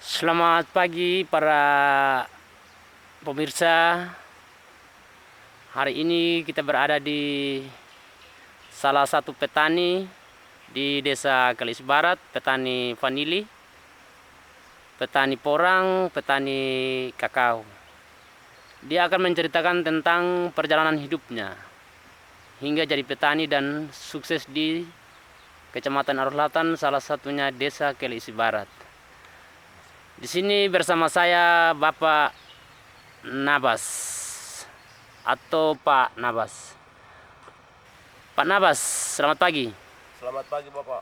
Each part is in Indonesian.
Selamat pagi para pemirsa. Hari ini kita berada di salah satu petani di Desa Kalis Barat, petani vanili, petani porang, petani kakao. Dia akan menceritakan tentang perjalanan hidupnya hingga jadi petani dan sukses di Kecamatan Arus Selatan, salah satunya Desa Kalis Barat. Di sini bersama saya Bapak Nabas atau Pak Nabas. Pak Nabas, selamat pagi. Selamat pagi Bapak.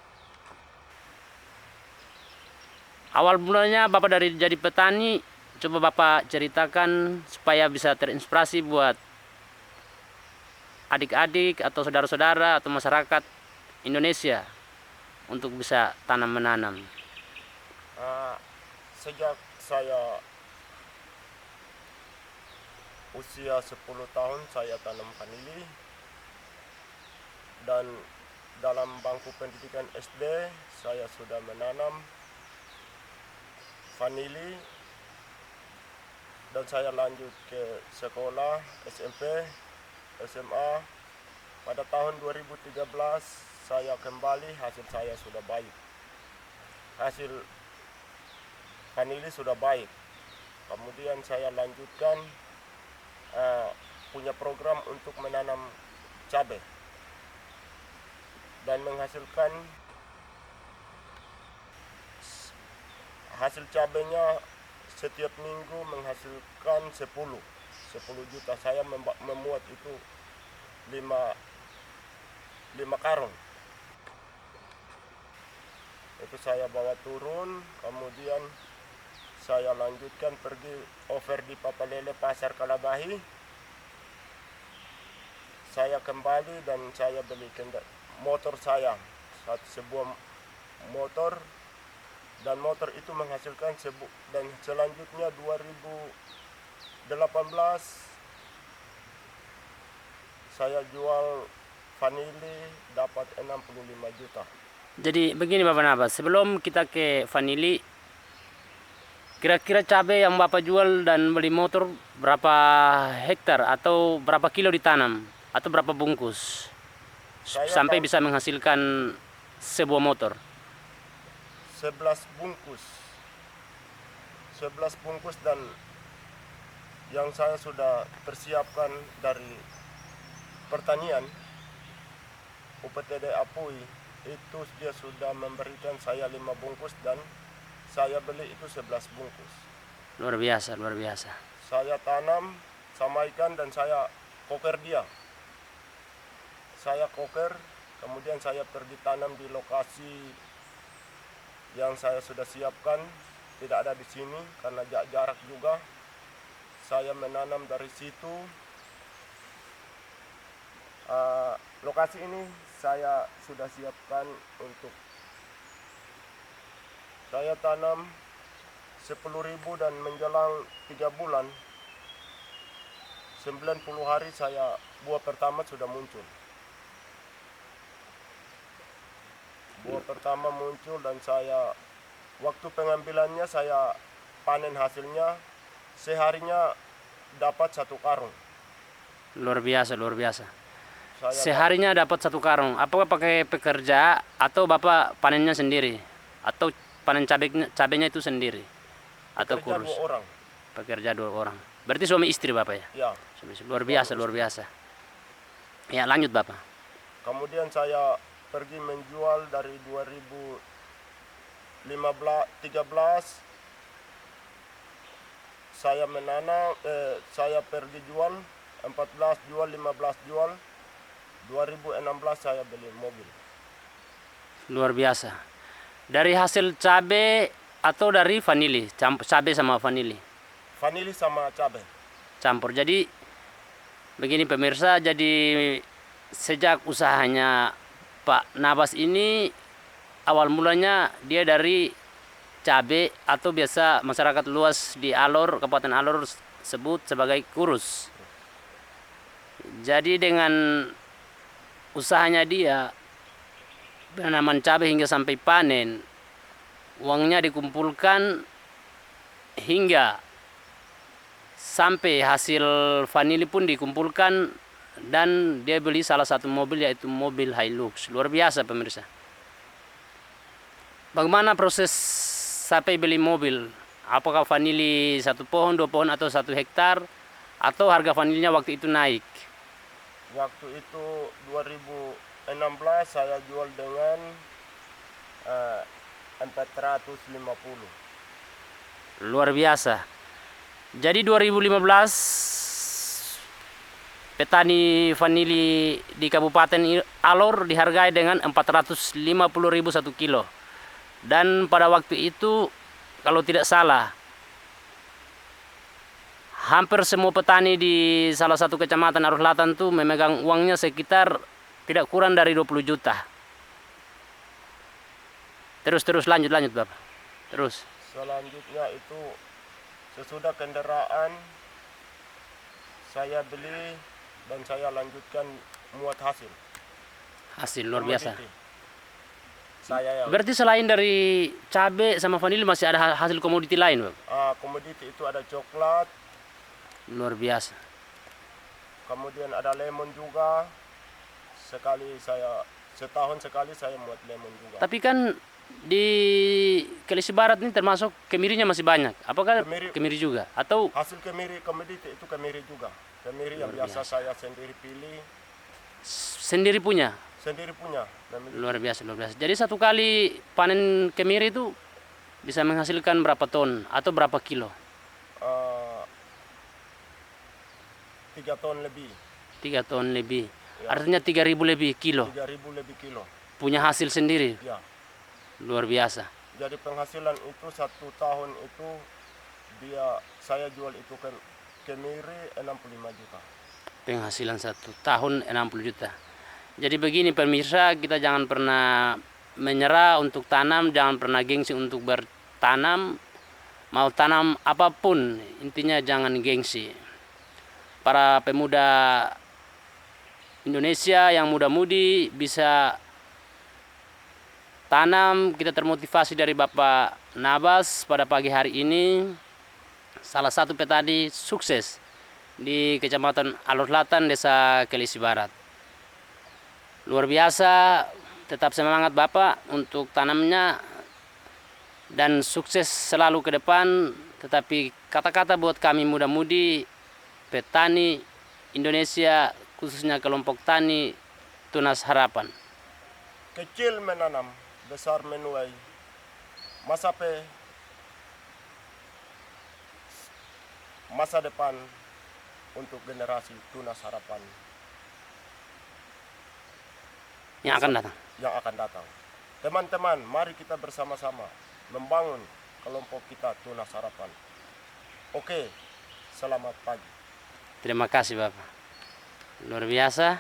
Awal mulanya Bapak dari jadi petani, coba Bapak ceritakan supaya bisa terinspirasi buat adik-adik atau saudara-saudara atau masyarakat Indonesia untuk bisa tanam-menanam. Sejak saya usia 10 tahun saya tanam vanili, dan dalam bangku pendidikan SD saya sudah menanam vanili, dan saya lanjut ke sekolah SMP, SMA. Pada tahun 2013 saya kembali, hasil saya sudah baik. Hasil vanili sudah baik. Kemudian saya lanjutkan punya program untuk menanam cabai dan menghasilkan hasil cabainya setiap minggu menghasilkan 10 juta. Saya memuat itu 5 karung. Itu saya bawa turun, kemudian saya lanjutkan pergi over di Papalele, Pasar Kalabahi. Saya kembali dan saya beli motor saya, sebuah motor, dan motor itu menghasilkan dan selanjutnya 2018 saya jual vanili dapat 65 juta. Jadi begini Bapak Nabas, sebelum kita ke vanili, kira-kira cabai yang Bapak jual dan beli motor berapa hektar atau berapa kilo ditanam atau berapa bungkus sampai bisa menghasilkan sebuah motor? 11 bungkus. 11 bungkus, dan yang saya sudah persiapkan dari pertanian UPTD Apui itu dia sudah memberikan saya 5 bungkus dan saya beli itu 11 bungkus. Luar biasa, luar biasa. Saya tanam, samaikan, dan saya koker dia. Saya koker, kemudian saya pergi tanam di lokasi yang saya sudah siapkan. Tidak ada di sini karena jarak juga. Saya menanam dari situ. Lokasi ini saya sudah siapkan untuk saya tanam 10.000, dan menjelang 3 bulan 90 hari buah pertama sudah muncul. Buah pertama muncul dan waktu pengambilannya saya panen hasilnya, seharinya dapat 1 karung. Luar biasa, luar biasa. Seharinya dapat 1 karung. Apakah pakai pekerja atau Bapak panennya sendiri? Atau panen cabainya itu sendiri? Atau Pekerja kurus? 2 orang. Pekerja 2 orang. Berarti suami istri Bapak ya? Ya. Luar biasa, luar biasa. Ya, lanjut Bapak. Kemudian saya pergi menjual dari 2013 saya menanam, saya pergi jual 14 jual, 15 jual. 2016 saya beli mobil. Luar biasa. Dari hasil cabai atau dari vanili? Cabai sama vanili? Vanili sama cabai. Campur. Jadi begini pemirsa, jadi sejak usahanya Pak Nabas ini awal mulanya dia dari cabai atau biasa masyarakat luas di Alor, Kabupaten Alor sebut sebagai kurus. Jadi dengan usahanya dia penanaman cabai hingga sampai panen, uangnya dikumpulkan hingga sampai hasil vanili pun dikumpulkan dan dia beli salah satu mobil, yaitu mobil Hilux. Luar biasa pemirsa. Bagaimana proses sampai beli mobil? Apakah vanili 1 pohon, 2 pohon atau 1 hektar, atau harga vanilinya waktu itu naik? Waktu itu 2016 saya jual dengan 450. Luar biasa. Jadi 2015 petani vanili di Kabupaten Alor dihargai dengan 450.000 1 kilo. Dan pada waktu itu kalau tidak salah hampir semua petani di salah satu kecamatan Alor Selatan tuh memegang uangnya sekitar tidak kurang dari 20 juta. Terus lanjut Bapak. Terus. Selanjutnya itu sesudah kendaraan saya beli dan saya lanjutkan muat hasil. Hasil luar biasa. Saya Berarti selain dari cabai sama vanili masih ada hasil komoditi lain, Bapak? komoditi itu ada coklat, Luar biasa. kemudian ada lemon juga. Setahun sekali saya muat lemon juga. Tapi kan di Kelisi Barat ini termasuk kemirinya masih banyak. Apakah kemiri juga? Atau Hasil kemiri komoditi itu kemiri juga. Kemiri yang biasa saya sendiri pilih, sendiri punya? sendiri punya. Luar biasa. Jadi satu kali panen kemiri itu bisa menghasilkan berapa ton atau berapa kilo? 3 ton lebih. 3 ton lebih. Ya. Artinya 3.000 lebih kilo. 3.000 lebih kilo. Punya hasil sendiri. Ya. Luar biasa. Jadi penghasilan itu 1 tahun itu saya jual itu kemiri 65 juta. Penghasilan 1 tahun 60 juta. Jadi begini pemirsa, kita jangan pernah menyerah untuk tanam, jangan pernah gengsi untuk bertanam. Mau tanam apapun, intinya jangan gengsi. Para pemuda Indonesia yang muda-mudi bisa tanam. Kita termotivasi dari Bapak Nabas pada pagi hari ini, salah satu petani sukses di Kecamatan Alor Selatan, Desa Kelisi Barat. Luar biasa, tetap semangat Bapak untuk tanamnya dan sukses selalu ke depan. Tetapi kata-kata buat kami muda-mudi petani Indonesia, khususnya kelompok tani Tunas Harapan. Kecil menanam, besar menuai. Masa depan untuk generasi Tunas Harapan Yang akan datang. Teman-teman, mari kita bersama-sama membangun kelompok kita Tunas Harapan. Oke, selamat pagi. Terima kasih Bapak. Luar biasa.